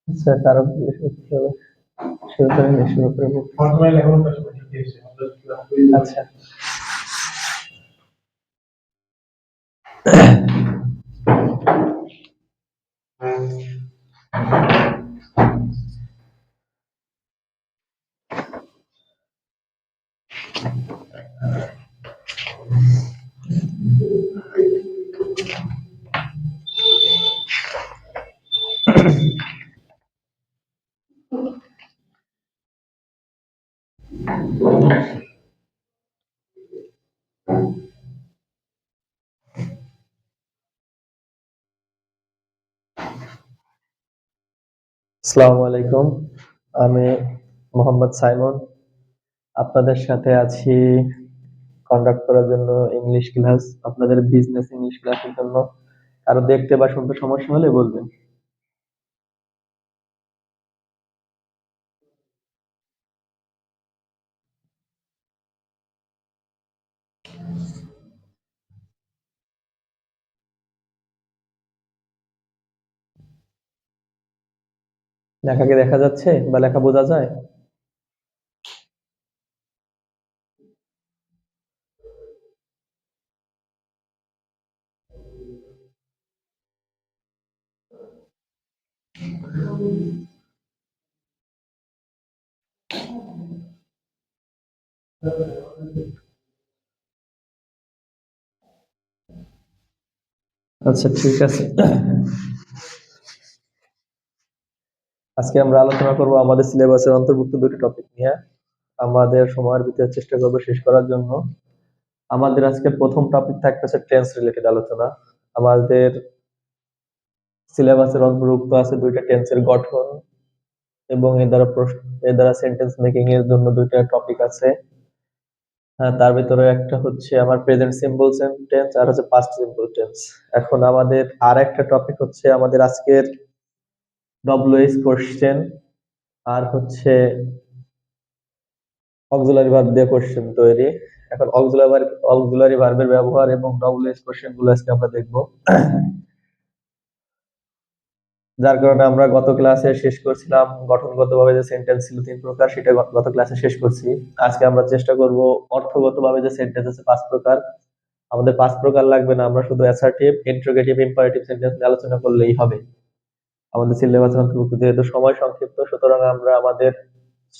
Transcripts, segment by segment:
আচ্ছা, কারো জিজ্ঞেস করতে হবে। শুরু করে নি, শুরু করে বল। আচ্ছা, আসসালামু আলাইকুম। আমি মোহাম্মদ সাইমন। আপনাদের সাথে আছি কন্ডাক্ট করার জন্য ইংলিশ ক্লাস, আপনাদের বিজনেস ইংলিশ ক্লাসের জন্য। কারো দেখতে বা শুনতে সমস্যা হলে বলবেন। লেখা কি দেখা যাচ্ছে বা লেখা বোঝা যায়? আচ্ছা, ঠিক আছে। আজকে আমরা আলোচনা করব আমাদের সিলেবাসের অন্তর্ভুক্ত দুটি টপিক নিয়ে। আমাদের সময়ের ভিতরে চেষ্টা করব শেষ করার জন্য। আমাদের আজকে প্রথম টপিক থাকতেছে টেন্স রিলেটেড আলোচনা। আমাদের সিলেবাসের অন্তর্ভুক্ত আছে দুইটা টেন্সের গঠন এবং এর দ্বারা সেন্টেন্স মেকিং এর জন্য দুইটা টপিক আছে। তার ভিতরে একটা হচ্ছে আমার প্রেজেন্ট সিম্পল টেন্স আর হচ্ছে পাস্ট সিম্পল টেন্স। এখন আমাদের আর একটা টপিক হচ্ছে আমাদের আজকের ডব্লিউএইচ কোশ্চেন আর হচ্ছে অক্সিলারি ভার্ব দিয়ে কোশ্চেন তৈরি। এখন অক্সিলারি ভার্বের ব্যবহার এবং ডব্লিউএইচ কোশ্চেন গুলো আজকে আমরা দেখবো। যার কারণে আমরা গত ক্লাসে শেষ করছিলাম গঠনগতভাবে যে সেন্টেন্স ছিল 3 প্রকার, সেটা গত ক্লাসে শেষ করছি। আজকে আমরা চেষ্টা করব অর্থগতভাবে যে সেন্টেন্স আছে 5 প্রকার। আমাদের 5 প্রকার লাগবে না, আমরা শুধু অ্যাসার্টিভ, ইন্টারোগেটিভ, ইম্পারেটিভ সেন্টেন্স নিয়ে আলোচনা করলেই হবে। আমাদের সিলেবাসের অন্তর্ভুক্ত যেহেতু সময় সংক্ষিপ্ত, সুতরাং আমরা আমাদের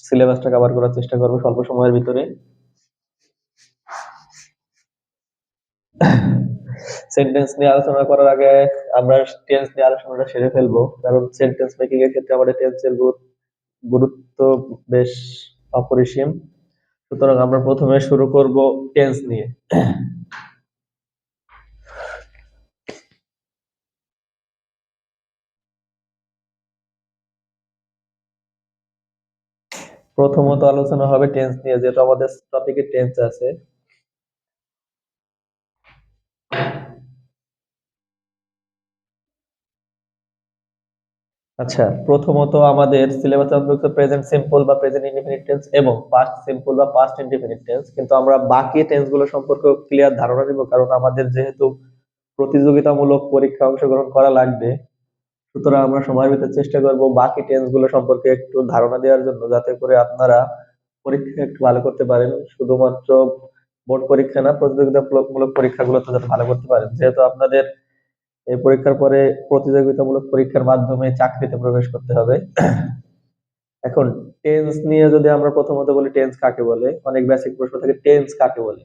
সিলেবাসটা কভার করার চেষ্টা করব স্বল্প সময়ের ভিতরে। সেন্টেন্স নিয়ে আলোচনা করার আগে আমরা টেন্স নিয়ে আলোচনাটা সেরে ফেলবো, কারণ সেন্টেন্স মেকিং এর ক্ষেত্রে আমাদের টেন্সের গুরুত্ব বেশ অপরিসীম। সুতরাং আমরা প্রথমে শুরু করব টেন্স নিয়ে। প্রথমত আলোচনা হবে টেন্স নিয়ে, যেহেতু আমাদের টপিকে টেন্স আছে। আচ্ছা, প্রথমত আমাদের সিলেবাসে অন্তর্ভুক্ত প্রেজেন্ট সিম্পল বা প্রেজেন্ট ইনডিফিনিট টেন্স এবং পাস্ট সিম্পল বা পাস্ট ইনডিফিনিট টেন্স, কিন্তু আমরা বাকি টেন্স গুলো সম্পর্কে ক্লিয়ার ধারণা দিব, কারণ আমাদের যেহেতু প্রতিযোগিতামূলক পরীক্ষা অংশগ্রহণ করা লাগবে। সুতরাং আমরা সময়ের ভিতরে চেষ্টা করব বাকি টেন্স গুলো সম্পর্কে একটু ধারণা দেওয়ার জন্য, যাতে করে আপনারা পরীক্ষা একটু ভালো করতে পারেন। শুধুমাত্র বোর্ড পরীক্ষা না, প্রতিযোগিতামূলক পরীক্ষাগুলোতে যাতে ভালো করতে পারেন, যেহেতু আপনাদের এই পরীক্ষার পরে প্রতিযোগিতামূলক পরীক্ষার মাধ্যমে চাকরিতে প্রবেশ করতে হবে। এখন টেন্স নিয়ে যদি আমরা প্রথমত বলি, টেন্স কাকে বলে, অনেক বেসিক প্রশ্ন থাকে, টেন্স কাকে বলে।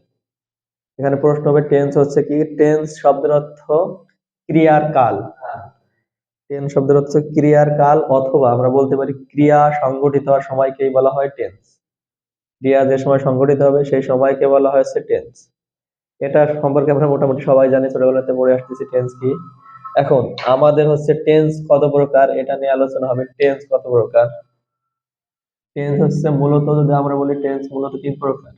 এখানে প্রশ্ন হবে টেন্স হচ্ছে কি। টেন্স শব্দের অর্থ ক্রিয়ার কাল। টেন্স শব্দের অর্থ ক্রিয়ার কাল, অথবা আমরা বলতে পারি ক্রিয়া সংঘটিত হওয়ার সময়কেই বলা হয় টেন্স। ক্রিয়া যে সময় সংঘটিত হবে সেই সময়কে বলা হয়েছে টেন্স। এটা সম্পর্কে আমরা মোটামুটি সবাই জানি, ছোটবেলাতে পড়ে আসতেছি টেন্স কি। এখন আমাদের হচ্ছে টেন্স কত প্রকার, এটা নিয়ে আলোচনা হবে। টেন্স কত প্রকার? টেন্স হচ্ছে মূলত, যদি আমরা বলি, টেন্স মূলত 3 প্রকার।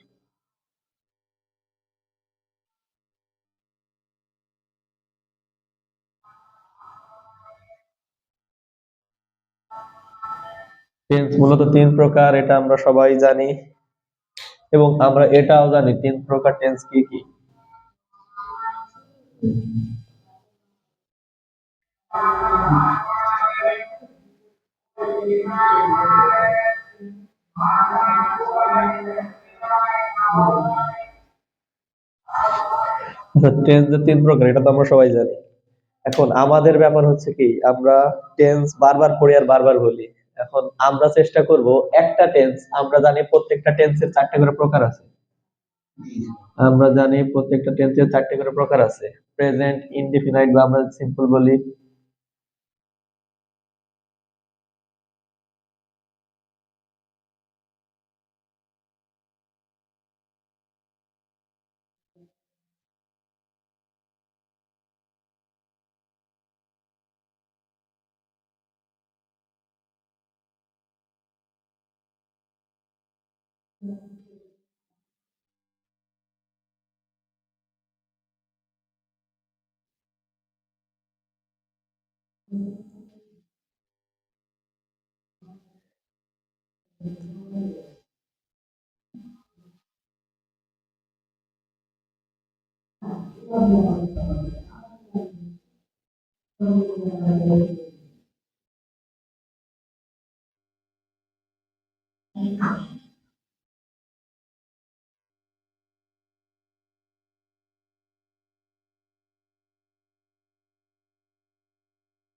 টেন্স মূলত তিন প্রকার, এটা আমরা সবাই জানি, এবং আমরা এটাও জানি তিন প্রকার টেন্স কি কি। টেন্স যে তিন প্রকার এটা তো আমরা সবাই জানি। এখন আমাদের ব্যাপার হচ্ছে কি, আমরা টেন্স বারবার পড়ি আর বারবার বলি। এখন আমরা চেষ্টা করব একটা টেন্স, আমরা জানি প্রত্যেকটা টেন্সের চারটে করে প্রকার আছে। আমরা জানি প্রত্যেকটা টেন্সের চারটে করে প্রকার আছে। প্রেজেন্ট, ইনডিফিনাইট বা আমরা সিম্পল বলি।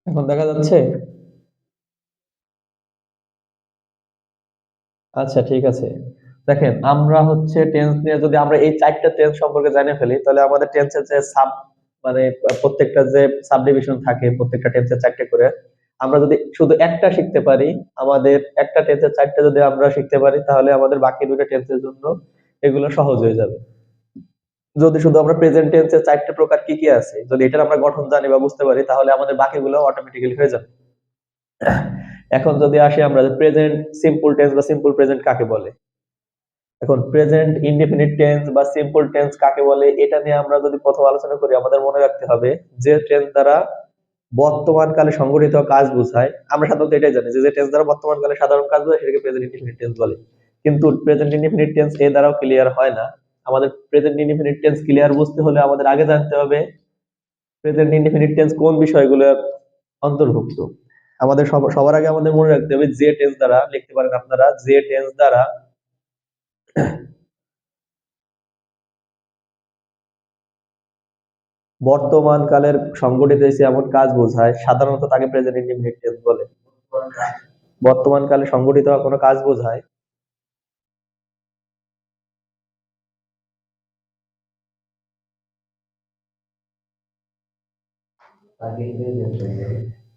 এখন দেখা যাচ্ছে। আচ্ছা, ঠিক আছে। দেখেন, আমরা হচ্ছে টেন্স নিয়ে যদি আমরা এই চারটা টেন্স সম্পর্কে জানে ফেলি, তাহলে আমাদের টেন্সের যে সাব মানে প্রত্যেকটা যে সাব ডিভিশন থাকে, প্রত্যেকটা টেন্সের চারটে করে, আমরা যদি শুধু একটা শিখতে পারি, আমাদের একটা টেন্সের চারটে যদি আমরা শিখতে পারি, তাহলে আমাদের বাকি দুটো টেন্সের জন্য এগুলো সহজ হয়ে যাবে। যদি শুধু আমরা প্রেজেন্ট টেন্সের চারটে প্রকার কি কি আছে, যদি এটার আমরা গঠন জানি বা বুঝতে পারি, তাহলে আমাদের বাকিগুলো অটোমেটিক্যালি হয়ে যাবে। এখন যদি আসি আমরা প্রেজেন্ট সিম্পল টেন্স বা সিম্পল প্রেজেন্ট কাকে বলে। এখন প্রেজেন্ট ইনডেফিনিট টেন্স বা সিম্পল টেন্স কাকে বলে, এটা নিয়ে আমরা যদি প্রথম আলোচনা করি, আমাদের মনে রাখতে হবে যে টেন্স দ্বারা বর্তমান কালে সংঘটিত কাজ বোঝায়। আমরা সাধারণত এটাই জানি যে যে টেন্স দ্বারা বর্তমান কালে সাধারণ কাজ বোঝায় সেটাকে প্রেজেন্ট ইনডেফিনিট টেন্স বলে। কিন্তু প্রেজেন্ট ইনডেফিনিট টেন্স এ দ্বারাও ক্লিয়ার হয় না। আমাদের প্রেজেন্ট ইনডেফিনিট টেন্স ক্লিয়ার বুঝতে হলে আমাদের আগে জানতে হবে প্রেজেন্ট ইনডেফিনিট টেন্স কোন বিষয়গুলোর অন্তর্ভুক্ত। আমাদের সবার আগে আমাদের মনে রাখতে হবে যে টেন্স দ্বারা, লিখতে পারেন আপনারা, যে টেন্স দ্বারা বর্তমান কালের সংঘটিত হয়েছে এমন কাজ বোঝায়, সাধারণত তাকে প্রেজেন্ট ইনডেফিনিট টেন্স বলে। বর্তমান কালে সংঘটিত হওয়া কোনো কাজ বোঝায়।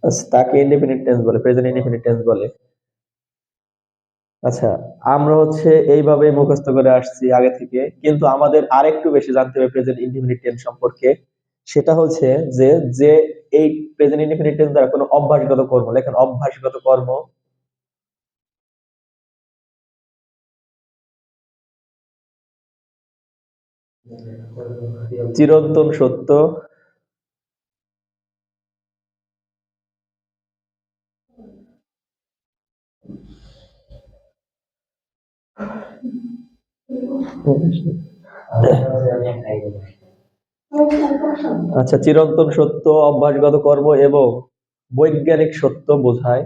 আচ্ছা, তাকে ইনডেফিনিট টেন্স বলে, প্রেজেন্ট ইনডেফিনিট টেন্স বলে। আচ্ছা, আমরা হচ্ছে এইভাবে মুখস্থ করে আসছি আগে থেকে, কিন্তু আমাদের আরেকটু বেশি জানতে হবে প্রেজেন্ট ইনডেফিনিট টেন্স সম্পর্কে। সেটা হচ্ছে যে যে এই প্রেজেন্ট ইনডেফিনিট টেন্স দ্বারা কোনো অভ্যাসগত কর্ম, লেখেন অভ্যাসগত কর্ম, চিরন্তন সত্য, আচ্ছা, চিরন্তন সত্য, অভ্যাসগত কর্ম এবং বৈজ্ঞানিক সত্য বোঝায়।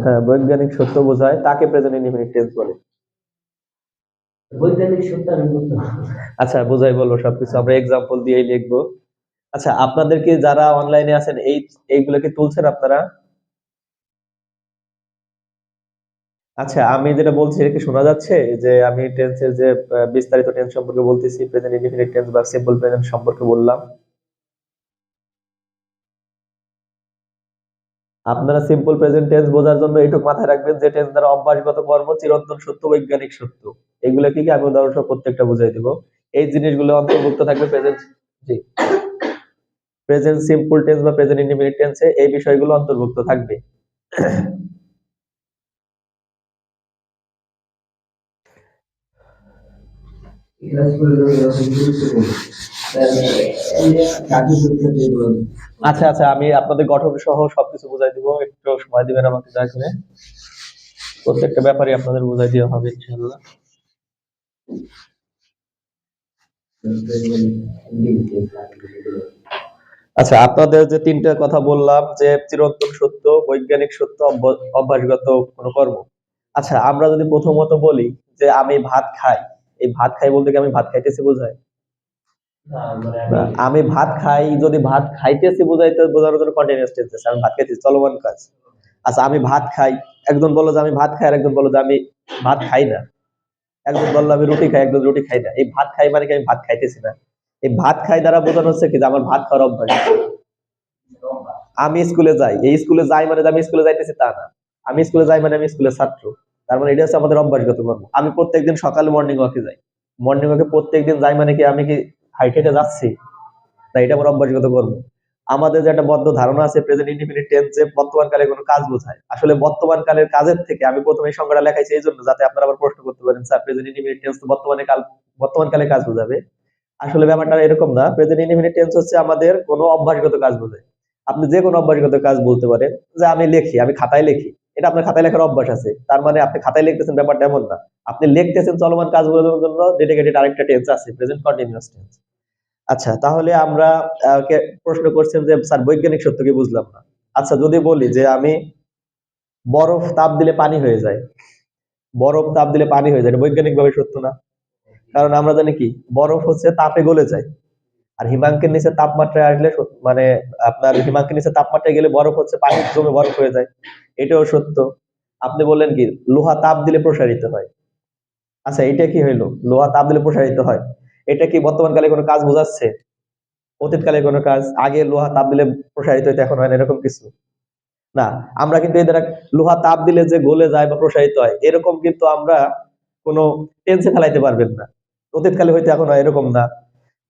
হ্যাঁ, বৈজ্ঞানিক সত্য বোঝায়, তাকে প্রেজেন্ট ইনডেফিনিট টেন্স বলে। আচ্ছা, বোঝাই বলবো সবকিছু আমরা এক্সাম্পল দিয়েই লিখবো। আচ্ছা, আপনাদেরকে যারা অনলাইনে আছেন এইগুলো কি তুলছেন আপনারা? আচ্ছা, আমি যেটা বলছি এটা কি শোনা যাচ্ছে? যে আমি টেন্সের যে বিস্তারিত টেন্স সম্পর্কে বলতেছি, প্রেজেন্ট ইনডেফিনিট টেন্স বা সিম্পল প্রেজেন্ট সম্পর্কে বললাম। আপনারা সিম্পল প্রেজেন্ট টেন্স বোঝার জন্য এইটুকু মাথায় রাখবেন যে টেন্স দ্বারা অভ্যাসগত কর্ম, চিরন্তন সত্য, বৈজ্ঞানিক সত্য, এগুলো কি কি আমি উদাহরণ সহ প্রত্যেকটা বুঝাই দিব। এই জিনিসগুলো অন্তর্ভুক্ত থাকবে প্রেজেন্ট, জি, প্রেজেন্ট সিম্পল টেন্স বা প্রেজেন্ট ইনডেফিনিট টেন্সে এই বিষয়গুলো অন্তর্ভুক্ত থাকবে। আচ্ছা আচ্ছা, আমি আপনাদের গঠন সহ সবকিছু বুঝাই দিব, একটু সময় দিবেন আমাকে দয়া করে। প্রত্যেকটা ব্যাপারই আপনাদের বুঝাই দেওয়া হবে ইনশাআল্লাহ। আচ্ছা, আপনাদের যে তিনটা কথা বললাম যে চিরন্তন সত্য, বৈজ্ঞানিক সত্য, অভ্যাসগত কোনো কর্ম। আচ্ছা, আমরা যদি প্রথমত বলি যে আমি ভাত খাই, এই ভাত খাই বলতে কি আমি ভাত খাইতেছি বোঝায়? না, আমি ভাত খাই যদি ভাত খাইতেছি বোঝাইতে বোঝানোর জন্য কন্টিনিউয়াস টেন্স আছে, আমি ভাত খাইতেছি চলমান কাজ। আচ্ছা, আমি ভাত খাই, একজন বললো যে আমি ভাত খাই আর একজন বললো যে আমি ভাত খাই না। একজন বললো আমি রুটি খাই, একজন রুটি খাই না। এই ভাত খাই মানে কি আমি ভাত খাইতেছি না। এই ভাত খাই দ্বারা বোঝানো হচ্ছে কি যে আমার ভাত খাওয়ার অভ্যাস আছে। আমি স্কুলে যাই, এই স্কুলে যাই মানে যে আমি স্কুলে যাইতেছি তা না। আমি স্কুলে যাই মানে আমি স্কুলের ছাত্র। তার মানে এটা হচ্ছে আমাদের অভ্যাসগত কর্ম। আমি প্রত্যেকদিন সকালে মর্নিং ওয়াকে যাই। মর্নিং ওয়াকে প্রত্যেকদিন যাই মানে কি আমি কি হাইটে হেঁটে যাচ্ছি? না, এটা আমার অভ্যাসগত কর্ম। আমাদের যে একটা বদ্ধ ধারণা আছে প্রেজেন্ট ইনডিফিনিট টেন্স যে বর্তমান কালে কোনো কাজ বোঝায়। আসলে বর্তমান কালের কাজের থেকে আমি প্রথমে এই সংজ্ঞাটা লেখাইছি এই জন্য যাতে আপনারা আবার প্রশ্ন করতে পারেন, স্যার প্রেজেন্ট ইনডিফিনিট টেন্স তো বর্তমান কালে কাজ বোঝাবে। আসলে ব্যাপারটা এরকম না। প্রেজেন্ট ইনডিফিনিট টেন্স হচ্ছে আমাদের কোনো অভ্যাসগত কাজ বোঝায়। আপনি যে কোনো অভ্যাসগত কাজ বলতে পারেন যে আমি লিখি, আমি খাতায় লিখি। এটা আপনার খাতায় লেখার অভ্যাস আছে। তার মানে আপনি খাতায় লিখতেছেন ব্যাপারটা এমন না। আপনি লিখতেছেন চলমান কাজ বোঝানোর জন্য ডেডিকেটেড আরেকটা টেন্স আছে, প্রেজেন্ট কন্টিনিউয়াস টেন্স। আচ্ছা, তাহলে আমরা প্রশ্ন করছেন যে স্যার বৈজ্ঞানিক সত্য কি বুঝলাম না। আচ্ছা, যদি বলি যে আমি বরফ তাপ দিলে পানি হয়ে যায়, বরফ তাপ দিলে পানি হয়ে যায়, এটা বৈজ্ঞানিক ভাবে সত্য না। কারণ আমরা জানি কি বরফ হচ্ছে তাপে গলে যায়। আর হিমাঙ্কের নিচে তাপমাত্রায় আসলে মানে আপনার হিমাঙ্কের নিচে তাপমাত্রায় গেলে বরফ হচ্ছে পানি জমে বরফ হয়ে যায়। এটাও সত্য। আপনি বললেন কি লোহা তাপ দিলে প্রসারিত হয়। আচ্ছা, এটা কি হইলো লোহা তাপ দিলে প্রসারিত হয়? এটা কি বর্তমান কালে কোনো কাজ বোঝাচ্ছে? অতীতকালে কোনো কাজ? আগে লোহা তাপ দিলে প্রসারিত হইতো, এখন হয় না, এরকম কিছু না। আমরা কিন্তু এই দ্বারা লোহা তাপ দিলে যে গলে যায় বা প্রসারিত হয় এরকম কিন্তু আমরা কোনো টেন্সে ফেলাইতে পারবেন না। অতীতকালে হয়তো এখন হয় এরকম না,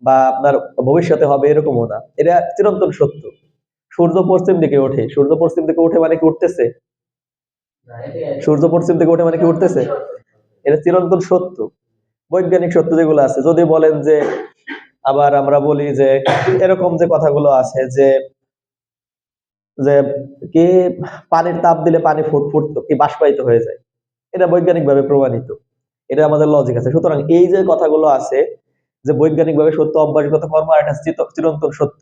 বা আপনার ভবিষ্যতে হবে এরকমও না। এটা চিরন্তন সত্য। সূর্য পশ্চিম দিকে ওঠে, সূর্য পশ্চিম দিকে ওঠে মানে কি উঠতেছে? সূর্য পশ্চিম দিকে ওঠে মানে কি উঠতেছে? এটা চিরন্তন সত্য। বৈজ্ঞানিক সত্য যেগুলো আছে, যদি বলেন যে আবার আমরা বলি যে এরকম যে কথাগুলো আছে যে যে কি পানির তাপ দিলে পানি ফুট কি বাষ্পায়িত হয়ে যায়, এটা বৈজ্ঞানিক ভাবে প্রমাণিত। এটা আমাদের লজিক আছে। সুতরাং এই যে কথাগুলো আছে যে বৈজ্ঞানিক ভাবে সত্য, অভ্যাসগত কর্ম আর একটা চিরন্তন সত্য।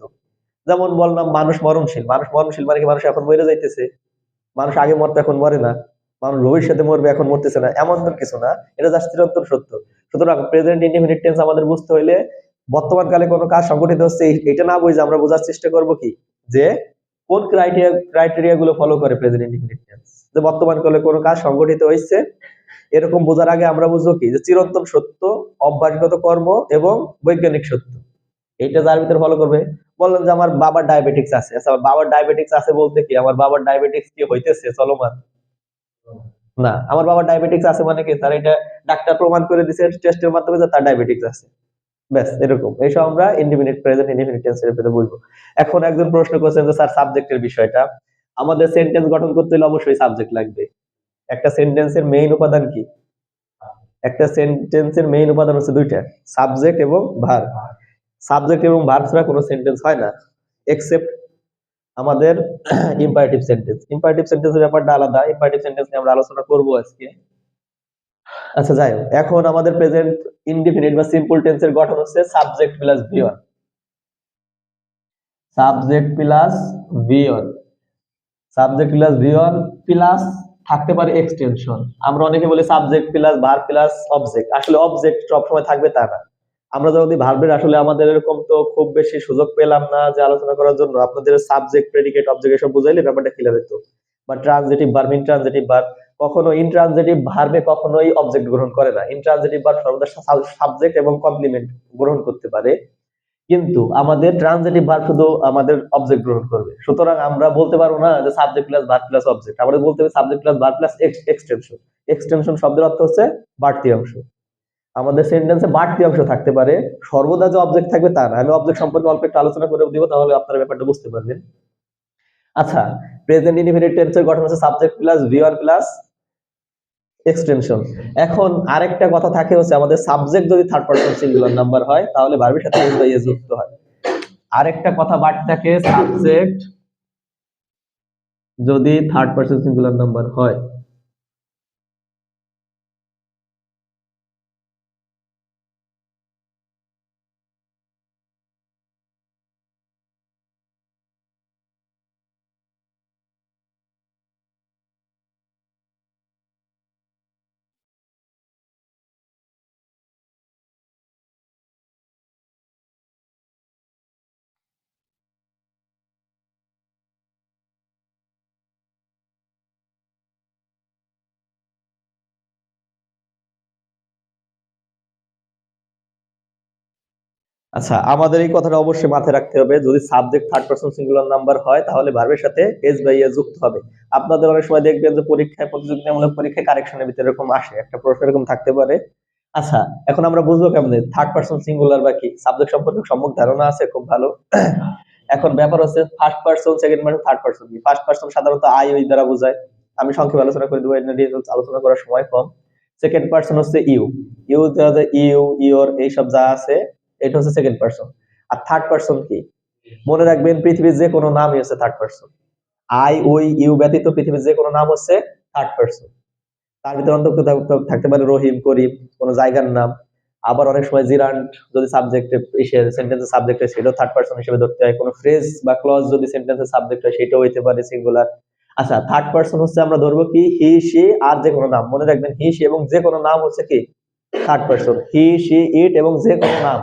যেমন বললাম মানুষ মরণশীল, মানুষ মরণশীল মানে কি মানুষ এখন মরে যাইতেছে? মানুষ আগে মরতো এখন মরে না। মানুষ ভবিষ্যতে মরবে এখন মরতেছে না, এমন তো কিছু না। এটা জাস্ট চিরন্তন সত্য। সুতরাং প্রেজেন্ট ইনডিফিনিট টেন্স আমাদের বুঝতে হইলে বর্তমান কালে কোনো কাজ সংঘটিত হচ্ছে এটা না বুঝে আমরা বোঝার চেষ্টা করব কি যে কোন ক্রাইটেরিয়া গুলো ফলো করে প্রেজেন্ট ইনডিফিনিট টেন্স, যে বর্তমান কালে কোনো কাজ সংঘটিত হয়েছে এরকম বোঝার আগে আমরা বুঝবো কি যে চিরন্তন সত্য, অভ্যাসগত কর্ম এবং বৈজ্ঞানিক সত্য। এইটা যার ভিতরে ফলো করবে। বললাম যে আমার বাবার ডায়াবেটিক্স আছে। আচ্ছা, আমার বাবার ডায়াবেটিক্স আছে বলতে কি আমার বাবার ডায়াবেটিক্স কি হইতেছে চলমান? না, আমার বাবার ডায়াবেটিক্স আছে মানে কি তার এটা ডাক্তার প্রমাণ করে দিছে টেস্টের মাধ্যমে যে তার ডায়াবেটিক্স আছে। ব্যাস এরকম। এইসব আমরা ইনডিফিনিট প্রেজেন্ট ইনডিফিনিট টেন্সের ভিতরে বলবো। এখন একজন প্রশ্ন করছেন যে স্যার সাবজেক্টের বিষয়টা, আমাদের সেন্টেন্স গঠন করতে হলে অবশ্যই সাবজেক্ট লাগবে। একটা সেন্টেন্সের মেইন উপাদান কি? একটা সেন্টেন্সের মেইন উপাদান হচ্ছে দুইটা, সাবজেক্ট এবং ভার্ব। সাবজেক্ট এবং ভার্ব ছাড়া কোনো সেন্টেন্স হয় না, এক্সেপ্ট আমাদের ইম্পারেটিভ সেন্টেন্স। ইম্পারেটিভ সেন্টেন্সের ব্যাপারটা আলাদা, ইম্পারেটিভ সেন্টেন্স নিয়ে আমরা আলোচনা করব আজকে। আচ্ছা, যাই হোক, এখন আমাদের প্রেজেন্ট ইনডিফিনিট বা সিম্পল টেন্সের গঠন হচ্ছে subject plus ভিওন। Subject plus ভিওন, subject plus ভিওন plus থাকতে পারে এক্সটেনশন। আমরা অনেকে বলি subject plus verb plus object, আসলে অবজেক্ট সবসময় থাকবে তা না। আমরা যদি ভার্বের আসলে আমাদের এরকম তো খুব বেশি সুযোগ পেলাম না যে আলোচনা করার জন্য। আপনাদের সাবজেক্ট প্রেডিকেট অবজেক্ট এসব বুঝাইলে ব্যাপারটা ক্লিয়ার হতো। বা ট্রানজিটিভ ভার্ব, ইনট্রানজিটিভ ভার্ব, কখনো ইনট্রানজিটিভ ভার্বে কখনোই অবজেক্ট গ্রহণ করে না। ইনট্রানজিটিভ ভার্ব সর্বদা সাবজেক্ট এবং কমপ্লিমেন্ট গ্রহণ করতে পারে, কিন্তু আমাদের ট্রানজিটিভ ভার্ব শুধু আমাদের অবজেক্ট গ্রহণ করবে। সুতরাং আমরা বলতে পারবো না যে subject plus verb plus object, আমাদের বলতে হবে subject plus verb plus extension. Extension শব্দের অর্থ হচ্ছে বাড়তি অংশ। আমাদের সেন্টেন্সে বাড়তি অংশ থাকতে পারে, সর্বদা যে অবজেক্ট থাকবে তা না। আমি অবজেক্ট সম্পর্কে অল্প একটু আলোচনা করে দিব, তাহলে আপনারা ব্যাপারটা বুঝতে পারবেন। আচ্ছা, প্রেজেন্ট ইনডিফিনিট টেন্সের গঠন হচ্ছে subject plus V1 plus extension. এখন আরেকটা কথা থাকে হচ্ছে আমাদের সাবজেক্ট যদি থার্ড পারসন সিঙ্গুলার নাম্বার হয় তাহলে ভার্বের সাথে এস বাই এস যুক্ত হয়। আরেকটা কথা বাড়তে থাকে, সাবজেক্ট যদি থার্ড পারসন সিঙ্গুলার নাম্বার হয়, আচ্ছা আমাদের এই কথাটা অবশ্যই মাথায় রাখতে হবে, যদি subject third person singular number হয় তাহলে ভার্বের সাথে এস বাই এস যুক্ত হবে। আপনাদের অনেক সময় দেখবেন যে পরীক্ষায়, প্রতিযোগিতামূলক পরীক্ষায় কারেকশনের ভিতরে এরকম আসে, একটা প্রশ্ন এরকম থাকতে পারে। আচ্ছা এখন আমরা বুঝবো কেমনে থার্ড পারসন সিঙ্গুলার বা কি, সাবজেক্ট সম্পর্কে সম্যক ধারণা আছে খুব ভালো। এখন ব্যাপার হচ্ছে first person, second person, third person কি। ফার্স্ট পারসন সাধারণত আই ওই দ্বারা বোঝায়, আমি সংক্ষেপে আলোচনা করে দেবো, এটা নিয়ে আলোচনা করার সময় কম। সেকেন্ড পারসন হচ্ছে ইউ, ইউ ইউ ইওর এইসব যা আছে এটা হচ্ছে সেকেন্ড পারসন। আর থার্ড পারসন কি, মনে রাখবেন পৃথিবীর যে কোনো নামই হচ্ছে থার্ড পারসন। আই ওই ইউ ব্যতীত পৃথিবীর যে কোনো নাম হচ্ছে থার্ড পারসন। তার ভিতরে অন্তর্ভুক্ত থাকতে পারে রহিম, করিম, কোনো জায়গার নাম। আবার অনেক সময় জিরান্ট যদি সাবজেক্টে সেন্টেন্সের সাবজেক্ট হয় সেটাও থার্ড পারসন হিসেবে ধরতে হয়। কোনো ফ্রেজ বা ক্লজ যদি সেন্টেন্সের সাবজেক্ট হয় সেটাও হইতে পারে সিঙ্গুলার। আচ্ছা থার্ড পারসন হচ্ছে আমরা ধরবো কি হি সি আর যে কোনো নাম, মনে রাখবেন হি সি এবং যে কোনো নাম হচ্ছে কি থার্ড পারসন। হি সি ইট এবং যে কোনো নাম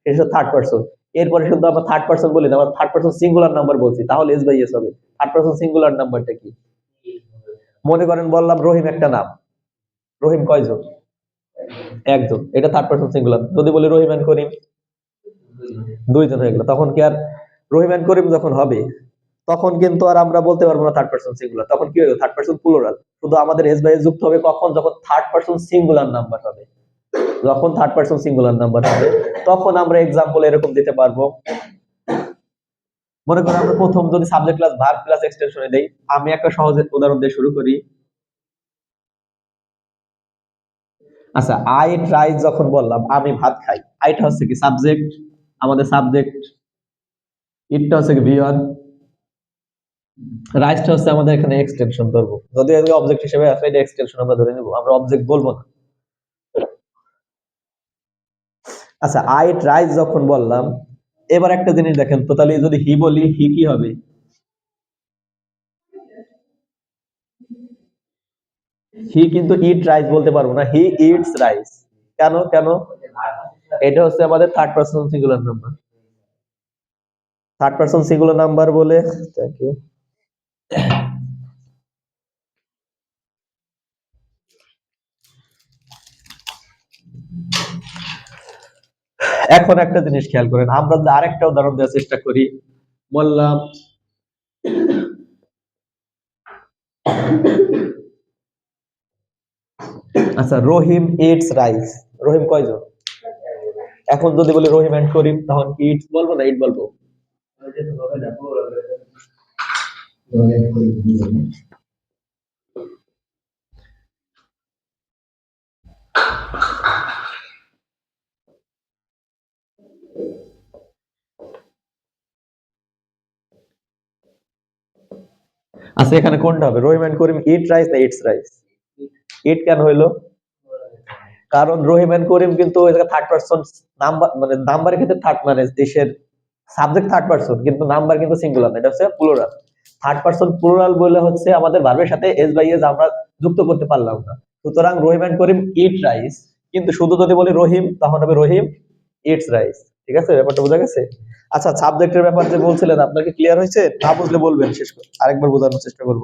এটা হচ্ছে থার্ড পারসন। এরপরে শুধু আমরা থার্ড পারসন বলি না, আমরা থার্ড পারসন সিঙ্গুলার নাম্বার বলছি, তাহলে এস বাই এস হবে। থার্ড পারসন সিঙ্গুলার নাম্বারটা কি, মনে করেন বললাম রহিম একটা নাম, রহিম কয়জন, একজন, এটা থার্ড পারসন সিঙ্গুলার। যদি বলি রহিম এন্ড করিম, দুইজন হয়ে গেল, তখন কি আর রহিম এন্ড করিম যখন হবে তখন কিন্তু আর আমরা বলতে পারবো না থার্ড পারসন সিঙ্গুলার, তখন কি হবে থার্ড পারসন প্লুরাল। শুধু আমাদের এস বাই এস যুক্ত হবে কখন, যখন থার্ড পারসন সিঙ্গুলার নাম্বার হবে। যখন থার্ড পারসন সিঙ্গুলার নাম্বার হবে তখন আমরা এক্সাম্পল এরকম দিতে পারবো। মনে করেন আমরা প্রথম যদি সাবজেক্ট প্লাস ভার্ব প্লাস এক্সটেনশনে দেই, আমি একটা সহজ উদাহরণ দিয়ে শুরু করি। আচ্ছা আই ট্রাই যখন বললাম আমি ভাত খাই, আইটা হচ্ছে কি সাবজেক্ট, আমাদের সাবজেক্ট, ইটটা হচ্ছে কি ভি ওয়ান, রাইসটা হচ্ছে আমাদের এখানে এক্সটেনশন ধরবো, যদি এটাকে অবজেক্ট হিসেবে আসলে এটা এক্সটেনশন আমরা ধরে নেব, আমরা অবজেক্ট বলবো না। আচ্ছা আই ট্রাই যখন বললাম, এবার একটা জিনিস দেখেন তো, তাহলে যদি হি বলি হি কি হবে, হি কিন্তু ইট রাইস বলতে পারবো না, হি ইটস রাইস। কেন কেন, এটা হচ্ছে আমাদের third person singular number, third person singular number বলে। Thank you. এখন একটা জিনিস খেয়াল করেন, আমরা যদি আরেকটা উদাহরণ দেওয়ার চেষ্টা করি, বললাম আচ্ছা রহিম ইটস রাইস, রহিম কয়জন, এখন যদি বলি রহিম এন্ড করিম তখন কি ইটস বলবো না ইট বলবো। আচ্ছা এখানে কোনটা হবে, রহিম এন্ড করিম ইট রাইস না ইটস রাইস, ইট কেন হইলো, কারণ রহিম এন্ড করিম কিন্তু থার্ড পারসন নাম্বার, মানে নাম্বারের ক্ষেত্রে থার্ড, মানে দেশের সাবজেক্ট থার্ড পারসন কিন্তু নাম্বার কিন্তু সিঙ্গুলার, এটা হচ্ছে প্লুরাল। থার্ড পারসন প্লুরাল বলে হচ্ছে আমাদের ভার্বের সাথে এস বাই এস আমরা যুক্ত করতে পারলাম না। সুতরাং রহিম এন্ড করিম ইট রাইস, কিন্তু শুধু যদি বলি রহিম তখন হবে রহিম ইটস রাইস। ঠিক আছে, ব্যাপারটা বোঝা গেছে। আচ্ছা সাবজেক্টের ব্যাপার যে বলছিলেন, আপনাকে ক্লিয়ার হয়েছে, না বুঝলে বলবেন, শেষ করে আরেকবার বোঝানোর চেষ্টা করব।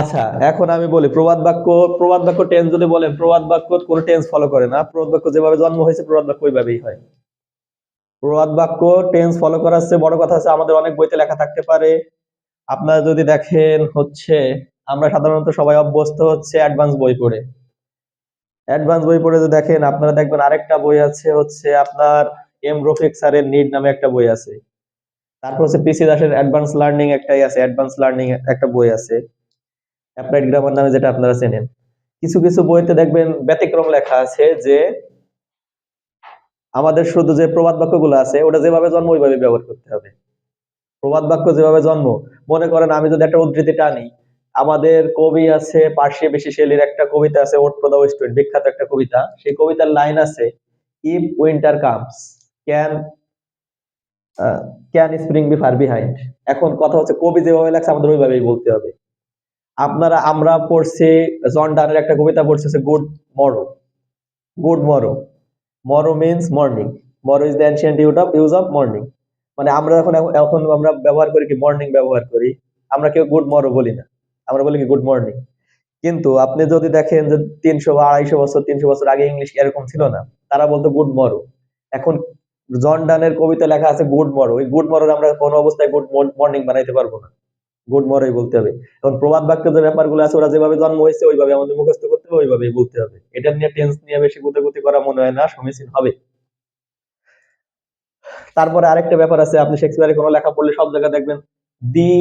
আচ্ছা এখন আমি বলি প্রবাদ বাক্য, প্রবাদ বাক্য টেন্স যদি বলেন, প্রবাদ বাক্য কোন টেন্স ফলো করে না, প্রবাদ বাক্য যেভাবে জন্ম হয়েছে প্রবাদ বাক্য ওইভাবেই হয়। প্রবাদ বাক্য টেন্স ফলো করার চেয়ে বড় কথা হচ্ছে আমাদের অনেক বইতে লেখা থাকতে পারে। আপনারা যদি দেখেন হচ্ছে আমরা সাধারণত সবাই অভ্যস্ত হচ্ছে অ্যাডভান্স বই পড়ে, অ্যাডভান্স বই পড়ে যদি দেখেন, আপনারা দেখবেন আরেকটা বই আছে হচ্ছে আপনার এম রফিক স্যারের নিড নামে একটা বই আছে। তারপর হচ্ছে পিসি দাসের অ্যাডভান্স লার্নিং একটাই আছে, অ্যাডভান্স লার্নিং একটা বই আছে, অ্যাপ্লাইড গ্রামার নামে, যেটা আপনারা চেনেন। কিছু কিছু বইতে দেখবেন ব্যতিক্রম লেখা আছে যে আমাদের শুধু যে প্রবাদ বাক্যগুলো আছে ওটা যেভাবে জন্ম ওইভাবে ব্যবহার করতে হবে। প্রবাদ বাক্য যেভাবে জন্ম, মনে করেন আমি যদি একটা উদ্ধৃতি টানি, আমাদের কবি আছে পার্সি বেশি শেলির একটা কবিতা আছে ওট ফর দ্য ওয়েস্ট উইন্ড, বিখ্যাত একটা কবিতা। সেই কবিতার লাইন আছে, if winter comes can can spring be far behind. এখন কথা হচ্ছে কবি যেভাবে লাগছে আমাদের ওইভাবেই বলতে হবে। আমরা পড়ছি জন ডানের একটা কবিতা পড়ছি, good morrow, good morrow. Morrow means morning, morrow is the ancient use of morning. মানে আমরা এখন এখন আমরা ব্যবহার করি কি, মর্নিং ব্যবহার করি। আমরা কেউ গুড মরো বলি না, আমরা বলি কি গুড মর্নিং। কিন্তু আপনি যদি দেখেন যে 300 বা 250 বছর 300 বছর আগে ইংলিশ এরকম ছিল না, তারা বলতো গুড মরো। এখন জন ডানের কবিতা লেখা আছে গুড মরো, ওই গুড মরো আমরা কোনো অবস্থায় গুড মর্নিং বানাইতে পারবো না, গুড মরোই বলতে হবে। এখন প্রবাদ বাক্য যে ব্যাপারগুলো আছে ওরা যেভাবে জন্ম হয়েছে ওইভাবে আমাদের মুখস্থ করতে হবে, ওইভাবেই বলতে হবে। এটা নিয়ে টেন্স নিয়ে বেশি গুতাগুতি করা মনে হয় না সমীচীন হবে। তারপরে আরেকটা ব্যাপার আছে, আপনি শেক্সপিয়ারের কোনো লেখা পড়লে সব জায়গায় দেখবেন দি,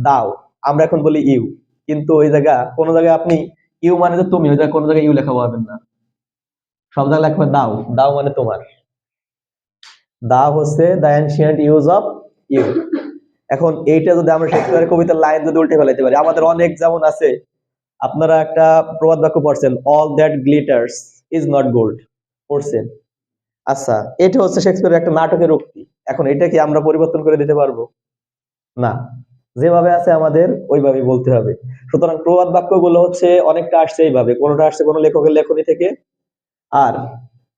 দাও। আমরা এখন বলি ইউ, কিন্তু ওই জায়গা কোন জায়গায় আপনি ইউ মানে যে তুমি, ওই জায়গায় কোনো জায়গায় ইউ লেখা পাবেন না। সব জায়গায় লেখা দাও, দাও মানে তোমার। দা হচ্ছে the ancient use of you. এখন এইটা যদি আমরা শেক্সপিয়ারের কবিতার লাইন যদি উল্টে ফেলাইতে পারি, আমাদের অনেক যেমন আছে। আপনারা একটা প্রবাদ বাক্য পড়ছেন, all that glitters is not gold, পড়ছেন? আচ্ছা, এটা হচ্ছে শেক্সপিয়ারের একটা নাটকের উক্তি। এখন এটা কি আমরা পরিবর্তন করে দিতে পারবো? না, যেভাবে আছে আমাদের ওইভাবেই বলতে হবে। সুতরাং প্রবাদ বাক্যগুলো হচ্ছে অনেকটা আসছে এইভাবে, কোনোটা আসছে কোনো লেখকের লেখনী থেকে, আর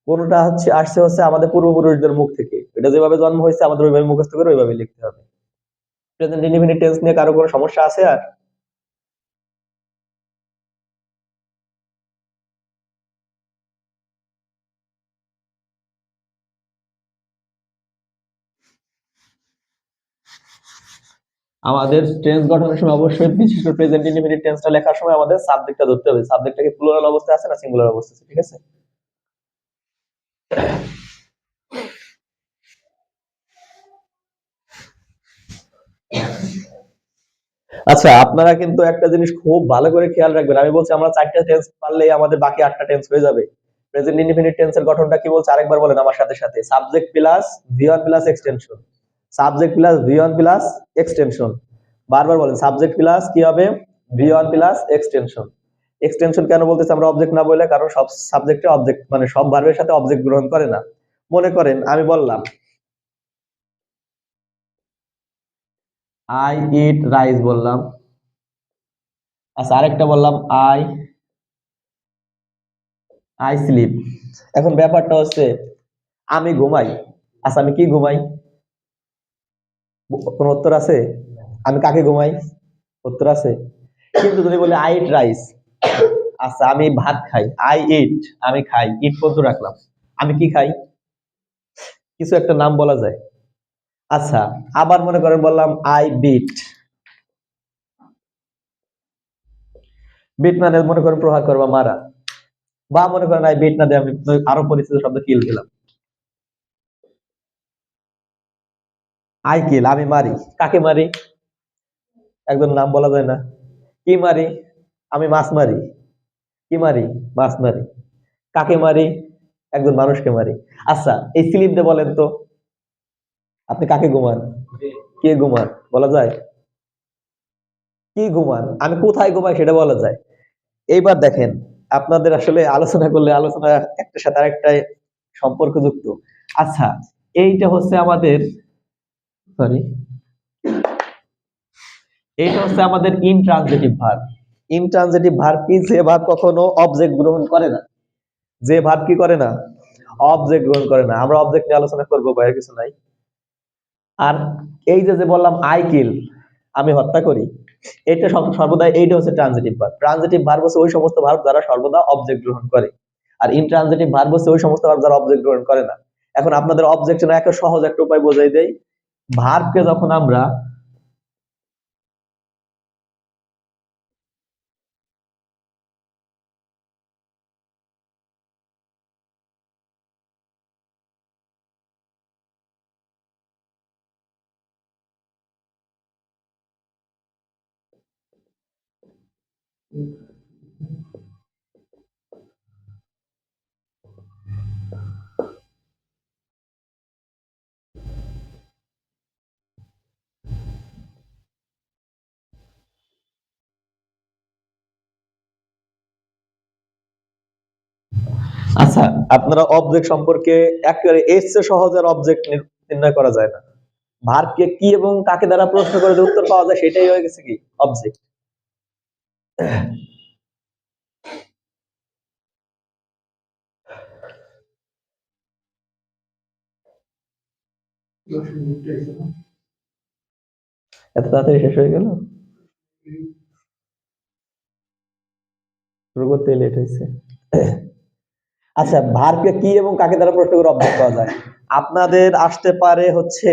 কোনোটা আসছে আমাদের পূর্বপুরুষদের মুখ থেকে। এটা যেভাবে জন্ম হয়েছে আমাদের ওইভাবে মুখস্থ করে ওইভাবে লিখতে হবে। প্রেজেন্ট ইনডিফিনিট টেন্স নিয়ে কারো কোনো সমস্যা আছে আর? আমাদের টেন্স গঠনের সময় অবশ্যই বিশেষ করে প্রেজেন্ট ইনডিফিনিট টেন্সটা লেখার সময় আমাদের সাবজেক্টটা ধরতে হবে, সাবজেক্টটা কি প্লুরাল অবস্থায় আছে না সিঙ্গুলার অবস্থায় আছে, ঠিক আছে? আচ্ছা, আপনারা কিন্তু একটা জিনিস খুব ভালো করে খেয়াল রাখবেন। আমি বলছি আমরা 4টা টেন্স পারলেই আমাদের বাকি 8টা টেন্স হয়ে যাবে। প্রেজেন্ট ইনডিফিনিট টেন্সের গঠনটা কি বলছে আরেকবার বলেন আমার সাথে সাথে, subject plus V1 plus extension, subject plus V1 plus extension. বারবার বলেন, সাবজেক্ট প্লাস কি হবে, ভি1 প্লাস এক্সটেনশন। এক্সটেনশন কেন বলতেছে আমরা অবজেক্ট না বলে, কারণ সব সাবজেক্টে অবজেক্ট মানে সব ভার্বের সাথে অবজেক্ট গ্রহণ করে না। মনে করেন আমি বললাম আই ইট রাইস বললাম, আচ্ছা আরেকটা বললাম আই আই স্লিপ। এখন ব্যাপারটা হচ্ছে আমি ঘুমাই। আচ্ছা আমি কি ঘুমাই, কোন উত্তর আছে? আমি কাকে ঘুমাই, উত্তর আছে? কিন্তু যদি বলি আই ইট রাইস, আচ্ছা আমি ভাত খাই, আই ইট, আমি খাই, ইট পর্যন্ত রাখলাম। আমি কি খাই, কিছু একটা নাম বলা যায়। আচ্ছা, আবার মনে করেন বললাম আই বিট, বিট মানে মনে করেন প্রহার করবা, মারা। বা মনে করেন আই বিট না দিয়ে আমি আরো পরিচিত শব্দ কিল দিলাম, আই কিল, আমি মারি। কাকে মারি, একজন নাম বলা যায় না। কি মারি, আমি মাছ মারি। কি মারি, মাছ মারি। কাকে মারি, একজন মানুষকে মারি। আচ্ছা এই স্লিপ দিয়ে বলেন তো, আপনি কাকে ঘুমান, কে ঘুমান বলা যায়? কি ঘুমান, আমি কোথায় ঘুমাই সেটা বলা যায়। এইবার দেখেন, আপনাদের আসলে আলোচনা করলে আলোচনা একটার সাথে আরেকটা সম্পর্কযুক্ত। আচ্ছা, এইটা হচ্ছে আমাদের, সরি, এইটা হচ্ছে আমাদের ইনট্রানজিটিভ ভার্ব। ইনট্রানজিটিভ ভার্ব কি, যে ভার্ব কখনো অবজেক্ট গ্রহণ করে না, যে ভার্ব কি করে না, অবজেক্ট গ্রহণ করে না। আমরা অবজেক্ট নিয়ে আলোচনা করবো, বাইরে কিছু নাই। আর এই যে যে বললাম আই কিল, আমি হত্যা করি, এটা সর্বদা এইটা হচ্ছে ট্রানজিটিভ ভার্ব। ট্রানজিটিভ ভার্ব হচ্ছে ওই সমস্ত ভার্ব যারা সর্বদা অবজেক্ট গ্রহণ করে, আর ইনট্রানজিটিভ ভার্ব হচ্ছে ওই সমস্ত ভার্ব যারা অবজেক্ট গ্রহণ করে না। এখন আপনাদের অবজেক্ট না একটা সহজ একটা উপায় বোঝাই দেই। ভার্বকে যখন আমরা আচ্ছা, আপনারা অবজেক্ট সম্পর্কে একেবারে এর চেয়ে সহজ আর অবজেক্ট নির্ণয় করা যায় না। ভার্বকে কি এবং কাকে দ্বারা প্রশ্ন করে যে উত্তর পাওয়া যায় সেটাই হয়ে গেছে কি অবজেক্ট। এত তাড়াতাড়ি শেষ হয়ে গেল, শুরু করতে লেট হয়েছে। আচ্ছা, ভার্বকে কি এবং কাকে দ্বারা প্রশ্ন করে অবজেক্ট পাওয়া যায়? আপনাদের আসতে পারে হচ্ছে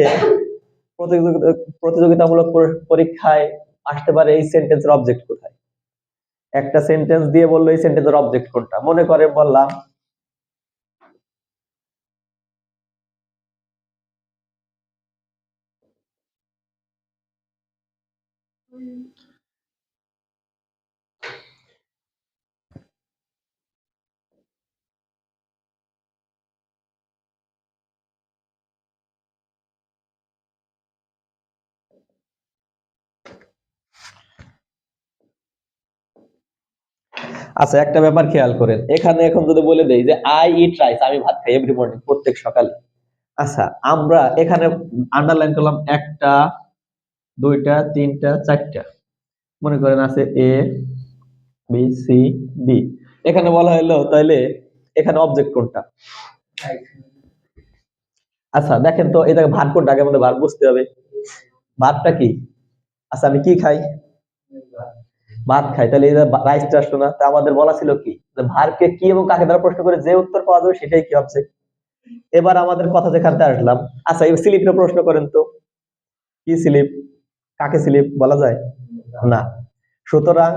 প্রতিযোগিতামূলক পরীক্ষায় আসতে পারে এই সেন্টেন্সের অবজেক্ট কোথায়। একটা সেন্টেন্স দিয়ে বললো এই সেন্টেন্সের অবজেক্ট কোনটা। মনে করে বললাম আচ্ছা, একটা ব্যাপার খেয়াল করেন, এখানে এখন যদি বলে দেই যে আই ইট রাইস, আমি ভাত খাই এভরি মর্নিং, প্রত্যেক সকালে। আচ্ছা, আমরা এখানে আন্ডারলাইন করলাম একটা, দুইটা, তিনটা, চারটা। মনে করেন আছে এ বি সি ডি। এখানে বলা হলো তাইলে এখানে অবজেক্ট কোনটা? আচ্ছা দেখেন তো, এই জায়গায় ভার্ব কোনটা, আগে আমাদের ভার্ব বুঝতে হবে। ভার্বটা কি? আচ্ছা, আমি কি খাই? ভাত খাই। তাহলে এই রাইসটা আসলো না। তা আমাদের বলা ছিল কি যে ভার্বকে কি এবং কাকে দ্বারা প্রশ্ন করে যে উত্তর পাওয়া যাবে সেটাই কি অবজেক্ট। এবার আমাদের কথা যেখানতে আসলাম, আচ্ছা এই স্লিপটা প্রশ্ন করেন তো, কি স্লিপ, কাকে স্লিপ বলা যায়? না। সুতরাং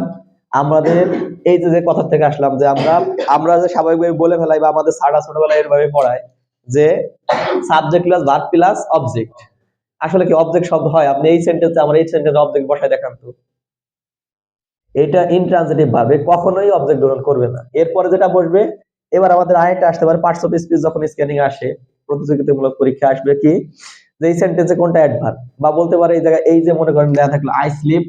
আমাদের এই যে কথা থেকে আসলাম যে আমরা আমরা যে স্বাভাবিকভাবে বলে ফেলাই বা আমাদের স্যাররা ছোটবেলায় এরভাবে পড়ায় যে subject plus verb plus object. আসলে কি অবজেক্ট শব্দ হয়? আপনি এই সেন্টেন্সে আমার এই সেন্টেন্সে অবজেক্ট বসায় দেখান তো। এটা ইনট্রানজিটিভ ভাবে কখনোই অবজেক্ট গ্রহণ করবে না। এরপরে যেটা বসবে, এবার আমাদের আরেকটা আসতে পারে পার্টস অফ স্পিচ, যখন স্ক্যানিং আসে প্রতিযোগিতামূলক পরীক্ষা আসবে কি যে এই সেন্টেন্সে কোনটা অ্যাডভার্ব, বা বলতে পারে এই জায়গায় এই যে মনে করেন দেয়া থাকলো আই স্লিপ,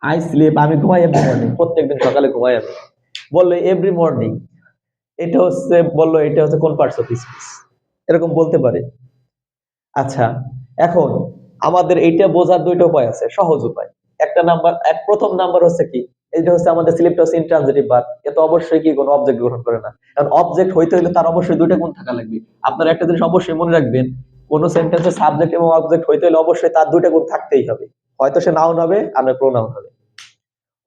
আই স্লিপ আমি ঘুমাই এভরি মর্নিং, প্রত্যেকদিন সকালে ঘুমাই আমি। বললো এভরি মর্নিং, এটা হচ্ছে বললো এটা হচ্ছে কোন পার্টস অফ স্পিচ, এরকম বলতে পারে। আচ্ছা, এখন আমাদের এইটা বোঝার দুইটা উপায় আছে, সহজ উপায়। একটা নাম্বার, প্রথম নাম্বার হচ্ছে কি, এটা হচ্ছে আমাদের সিলেক্ট হচ্ছে ইনট্রানজিটিভ ভার্ব, এত অবশ্যই কি কোনো অবজেক্ট গ্রহণ করে না। কারণ অবজেক্ট হইতে হলে তার অবশ্যই দুইটা গুণ থাকা লাগবে। আপনারা একটা জিনিস অবশ্যই মনে রাখবেন, কোন সেন্টেন্সে সাবজেক্ট এবং অবজেক্ট হইতে হলে অবশ্যই তার দুইটা গুণ থাকতেই হবে। হয়তো সে নাউন হবে আর নয় প্রোনাউন হবে।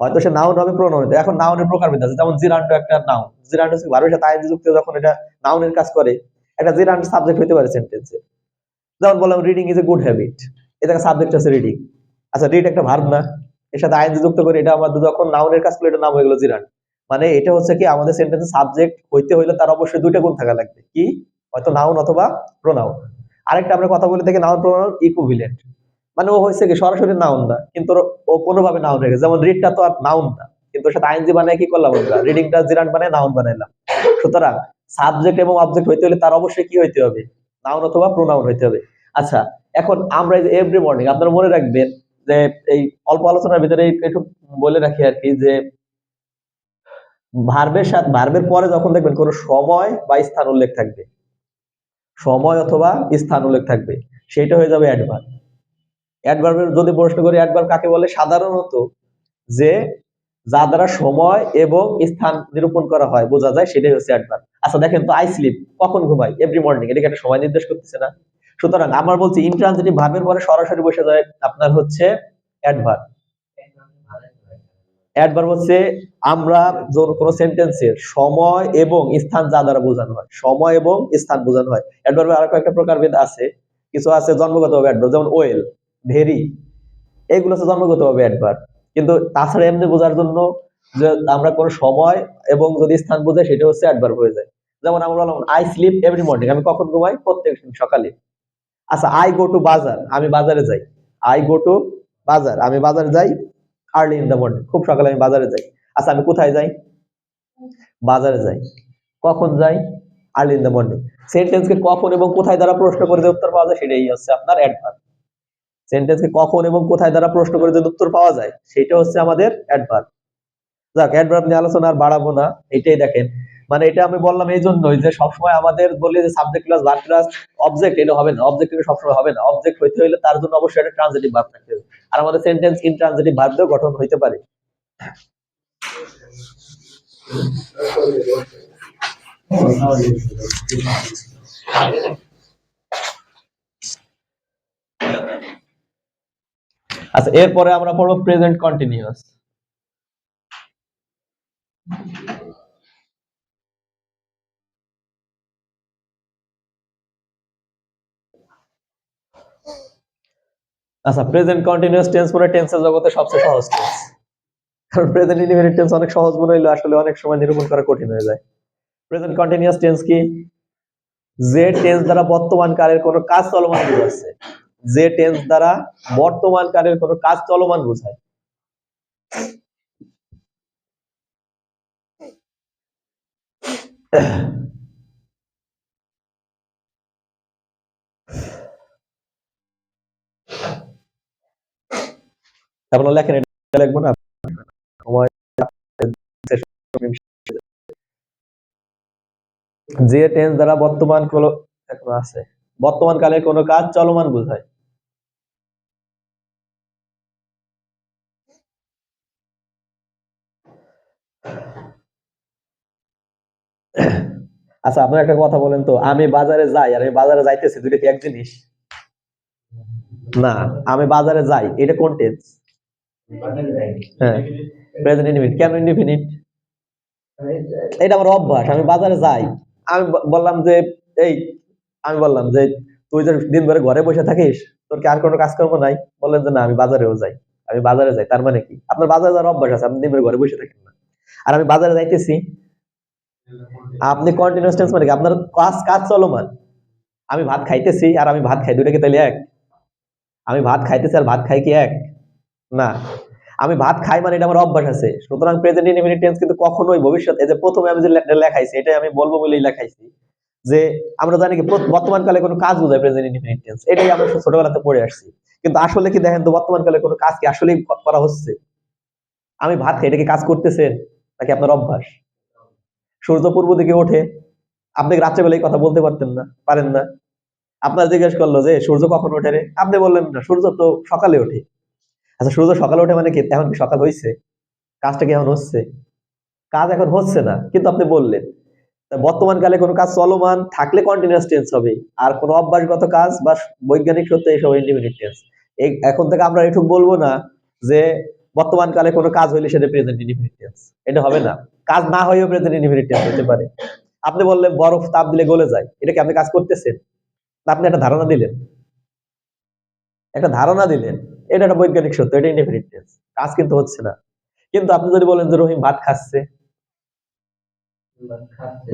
হয়তো সে নাউন হবে, প্রোনাউন হবে। এখন নাউনের প্রকারভেদ আছে, যেমন জিরান্ডো একটা নাউন। জিরান্ডো হচ্ছে ভার্বের সাথে আইএনজি যুক্ত, যখন এটা নাউনের কাজ করে, একটা জিরান্ডো সাবজেক্ট হইতে পারে সেন্টেন্সে। যেমন বললাম reading is a good habit, এটা সাবজেক্ট আছে রিডিং। আচ্ছা, রিড একটা ভার্ব না, এর সাথে আইএনজি যুক্ত করে এটা আমাদের যখন নাউনের কাজ করে এটা নাম হয়ে গেল জিরান। মানে এটা হচ্ছে কি আমাদের সেন্টেন্সে সাবজেক্ট হইতে হইলে তার অবশ্যই দুইটা গুণ থাকা লাগবে, কি হয়তো নাউন অথবা প্রোনাউন। আরেকটা আমরা কথা বলে থাকি নাউন প্রোনাউন ইকুইভ্যালেন্ট, মানে ও হচ্ছে কি সরাসরি নাউন না কিন্তু ও কোনোভাবে নাউন হয়ে গেছে। যেমন রিডটা তো আর নাউন না, কিন্তু ওর সাথে আইএনজি বানায় কি করলাম আমরা, রিডিংটা জিরান বানায় নাউন বানাইলাম। সুতরাং সাবজেক্ট এবং অবজেক্ট হইতে হলে তার অবশ্যই কি হইতে হবে, নাউন অথবা প্রোনাউন হইতে হবে। আচ্ছা, এখন আমরা এই যে এভরি মর্নিং, আপনারা মনে রাখবেন যে এই অল্প আলোচনার ভিতরে একটু বলে রাখি আর কি, যে ভার্বের সাথে ভার্বের পরে যখন দেখবেন কোনো সময় বা স্থান উল্লেখ থাকবে, সময় অথবা স্থান উল্লেখ থাকবে, সেটা হয়ে যাবে অ্যাডভার্ব। অ্যাডভার্বের যদি প্রশ্ন করি অ্যাডভার্ব কাকে বলে, সাধারণত যে যা দ্বারা সময় এবং স্থান নিরূপণ করা হয় বোঝা যায়, সেটাই হচ্ছে অ্যাডভার্ব। আচ্ছা দেখেন তো, আই স্লিপ কখন ঘুমাই, এভরি মর্নিং, এটা কি একটা সময় নির্দেশ করতেছে না? সুতরাং আমার বলছি ইন্ট্রানজিটিভ ভার্বের পরে সরাসরি বসে যায় আপনার হচ্ছে অ্যাডভার্ব। অ্যাডভার্ব হচ্ছে আমরা কোন সেন্টেন্সের সময় এবং স্থান যা দ্বারা বোঝানো হয়, সময় এবং স্থান বোঝানো হয়। অ্যাডভার্বের আরো কয়েকটা প্রকারভেদ আছে, কিছু আছে জন্মগতভাবে অ্যাডভার্ব, যেমন ওয়েল, ভেরি, এগুলো হচ্ছে জন্মগতভাবে অ্যাডভার্ব। কিন্তু তাছাড়া এমনি বোঝার জন্য যে আমরা কোন সময় এবং যদি স্থান বোঝাই সেটা হচ্ছে অ্যাডভার্ব হয়ে যায়। যেমন আমরা বললাম আই স্লিপ এভরি মর্নিং, আমি কখন ঘুমাই, প্রত্যেক দিন সকালে। আচ্ছা, আই গো টু বাজার, আমি বাজারে যাই। আই গো টু বাজার, আমি বাজারে যাই আর্লি ইন দ্য মর্নিং, খুব সকালে আমি বাজারে যাই। আচ্ছা, আমি কোথায় যাই? বাজারে যাই। কখন যাই? Early in the morning. সেন্টেন্সকে কখন এবং কোথায় দ্বারা প্রশ্ন করে যে উত্তর পাওয়া যায় সেটাই হচ্ছে আপনার অ্যাডভার্ব। সেন্টেন্সকে কখন এবং কোথায় দ্বারা প্রশ্ন করে যে উত্তর পাওয়া যায় সেটা হচ্ছে আমাদের অ্যাডভার্ব। যাক, অ্যাডভার্ব নিয়ে আলোচনা আর বাড়াবো না। এটাই দেখেন, মানে এটা আমি বললাম এই জন্যই যে সবসময় আমাদের বলি যে subject plus verb plus object, এটা হবে না। অবজেক্ট এটা সবসময় হবে না। অবজেক্ট হইতে হলে তার জন্য অবশ্যই একটা ট্রান্সিটিভ ভার্ব থাকতে হবে। আর আমাদের সেন্টেন্স ইনট্রান্সিটিভ ভার্ব দিয়েও গঠন হইতে পারে। আচ্ছা, এরপরে আমরা পড়বো প্রেজেন্ট কন্টিনিউয়াস। আচ্ছা, প্রেজেন্ট কন্টিনিউয়াস টেন্স পুরো টেন্সের জগতে সবচেয়ে সহজ টেন্স। কারণ প্রেজেন্ট ইনডিফিনিট টেন্স অনেক সহজ মনে হইলে আসলে অনেক সময় নিরূপণ করা কঠিন হয়ে যায়। প্রেজেন্ট কন্টিনিউয়াস টেন্স কি? যে টেন্স দ্বারা বর্তমান কালের কোনো কাজ চলমান বোঝাচ্ছে। যে টেন্স দ্বারা বর্তমান কালের কোনো কাজ চলমান বোঝায়। আপনারা লেখেন, এটা লিখবো না সময়। যে টেন্স দ্বারা বর্তমান কোনো এখন আছে বর্তমান কালের কোনো কাজ চলমান বোঝায়। আচ্ছা, আপনার একটা কথা বলেন তো, আমি বাজারে যাই আর আমি বাজারে যাইতেছি, দুইটা কি এক জিনিস? না। আমি বাজারে যাই, এটা কোন টেন্স? হ্যাঁ, প্রেজেন্ট ইনডিফিনিট। কেন ইনডিফিনিট? এটা আমার অভ্যাস, আমি বাজারে যাই। আমি বললাম যে এই আমি বললাম যে তুই যে দিন ভরে ঘরে বসে থাকিস, তোর কি আর কোনো কাজকর্ম নাই? বললেন যে না, আমি বাজারেও যাই। আমি বাজারে যাই, তার মানে কি আপনার বাজারে যাওয়ার অভ্যাস আছে, আপনি দিন ভরে ঘরে বসে থাকেন না। আর আমি বাজারে যাইতেছি, আপনি কন্টিনিউয়াস টেন্স মানে কি আপনার কাজ কাজ চলমান। আমি ভাত খাইতেছি আর আমি ভাত খাই, দুইটা কি তাহলে এক? আমি ভাত খাইতেছি আর ভাত খাই কি এক? না। আমি ভাত খাই মানে এটা আমার অভ্যাস আছে। সুতরাং প্রেজেন্ট ইনডিফিনিট টেন্স কিন্তু কখনোই ভবিষ্যৎ, এই যে প্রথমে আমি যে লেখাইছি এটাই আমি বলবো বলেই লেখাইছি যে আমরা জানি কি বর্তমান কালে কোনো কাজ বোঝায় প্রেজেন্ট ইনডিফিনিট টেন্স, এটাই আমরা ছোটবেলাতে পড়ে আসছি। কিন্তু আসলে কি দেখেন তো বর্তমান কালে কোনো কাজ কি আসলেই করা হচ্ছে? আমি ভাত খাই, এটা কি কাজ করতেছেন নাকি আপনার অভ্যাস? সূর্য পূর্ব দিকে ওঠে, আপনি রাত্রেবেলায় কথা বলতে পারতেন না, পারেন না। আপনার জিজ্ঞেস করলো যে সূর্য কখন ওঠে রে, আপনি বললেন না সূর্য তো সকালে ওঠে। আচ্ছা, সূর্য সকালে ওঠে মানে কি এখন কি সকাল হয়েছে? কাজটা কি এখন হচ্ছে? কাজ এখন হচ্ছে না, কিন্তু আপনি বললেন। তা বর্তমান কালে কোনো কাজ চলমান থাকলে কন্টিনিউয়াস টেন্স হবে। আর কোনো অভ্যাসগত কাজ বা বৈজ্ঞানিক সত্যি এইসব ইনডিফিনিট টেন্স। এই এখন থেকে আমরা এটুকু বলবো না যে বর্তমান কালে কোনো কাজ হইলে সেটা প্রেজেন্ট ইনডিফিনিট টেন্স। এটা হবে না। কাজ না হয়েও প্রেজেন্ট ইনডিফিনিট টেন্স হতে পারে। আপনি বললেন বরফ তাপ দিলে গলে যায়, এটা কি আপনি কাজ করতেছেন? না, আপনি একটা ধারণা দিলেন। একটা ধারণা দিলেন, এটা একটা বৈজ্ঞানিক সত্য, এটা ইনডিফিনিট টেন্স। কাজ কিন্তু হচ্ছে না। কিন্তু আপনি যদি বলেন যে রহিম ভাত খাচ্ছে,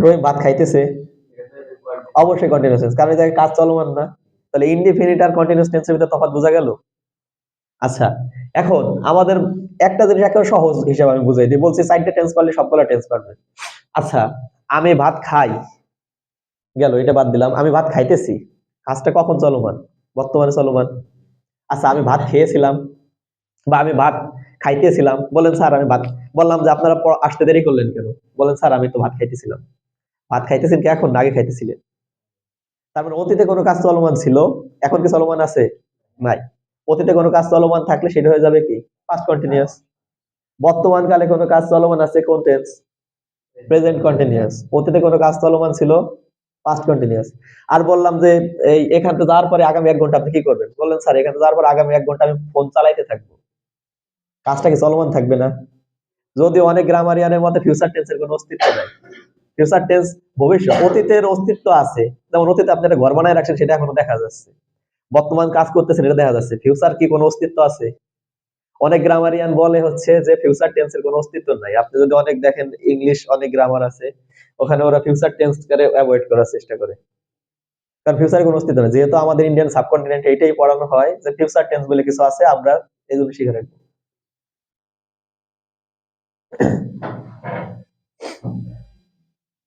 রহিম ভাত খাইতেছে, অবশ্যই কন্টিনিউয়াস টেন্স, কারণ এটা কাজ চলমান না। তাহলে ইনডিফিনিট আর কন্টিনিউয়াস টেন্সের ভিতরে তফাৎ বোঝা গেল। আচ্ছা, এখন আমাদের একটা জিনিস একেবারে সহজ হিসাবে আমি বুঝাই দিই, বলছি চারটা টেন্স পারলে সবগুলো টেন্স পারবে। আচ্ছা, আমি ভাত খাই গেল, এটা বাদ দিলাম। আমি ভাত খাইতেছি, কাজটা কখন চলমান? বর্তমানে চলমান। আচ্ছা, আমি ভাত খেয়েছিলাম বা আমি ভাত খাইতেছিলাম, বলেন স্যার আমি ভাত, বললাম যে আপনারা আসতে দেরি করলেন কেন? বলেন স্যার আমি তো ভাত খাইতেছিলাম। ভাত খাইতেছেন কি এখন না আগে খাইতেছিলেন? তার মানে অতীতে কোনো কাজ চলমান ছিল, এখন কি চলমান আছে? নাই। অতীতে কোনো কাজ চলমান থাকলে সেটা হয়ে যাবে কি পাস্ট কন্টিনিউয়াস। বর্তমান কালে কোনো কাজ চলমান আছে কোন টেন্স? Present continuous. অতীতে কোনো কাজ চলমান ছিল পাস্ট কন্টিনিউয়াস। আর বললাম যে এই এখান থেকে যাওয়ার পরে আগামী 1 ঘন্টা আপনি কি করবেন? বললেন স্যার এখান থেকে যাওয়ার পর আগামী 1 ঘন্টা আমি ফোন চালাইতে থাকবো। কাজটা কি চলমান থাকবে না? যদি অনেক গ্রামারিয়ানের মতে ফিউচার টেন্সের কোনো অস্তিত্ব নাই। ফিউচার টেন্স ভবিষ্যৎ, অতীতের অস্তিত্ব আছে। যেমন অতীতে আপনি একটা ঘর বানায় রাখছেন, সেটা এখনো দেখা যাচ্ছে। বর্তমান কাজ করতেছেন, এটা দেখা যাচ্ছে। ফিউচার কি কোনো অস্তিত্ব আছে? অনেক গ্রামারিয়ান বলে হচ্ছে যে ফিউচার টেন্সের কোনো অস্তিত্ব নাই। আপনি যদি অনেক দেখেন ইংলিশ অনেক গ্রামার আছে, ওখানে ওরা ফিউচার টেন্স করে অ্যাভয়েড করার চেষ্টা করে। কারণ ফিউচারের কোনো অস্তিত্ব নেই। যেহেতু আমাদের ইন্ডিয়ান সাবকন্টিনেন্টে এটাই পড়ানো হয় যে ফিউচার টেন্স বলে কিছু আছে, আমরা এগুলো শিখে রাখবো।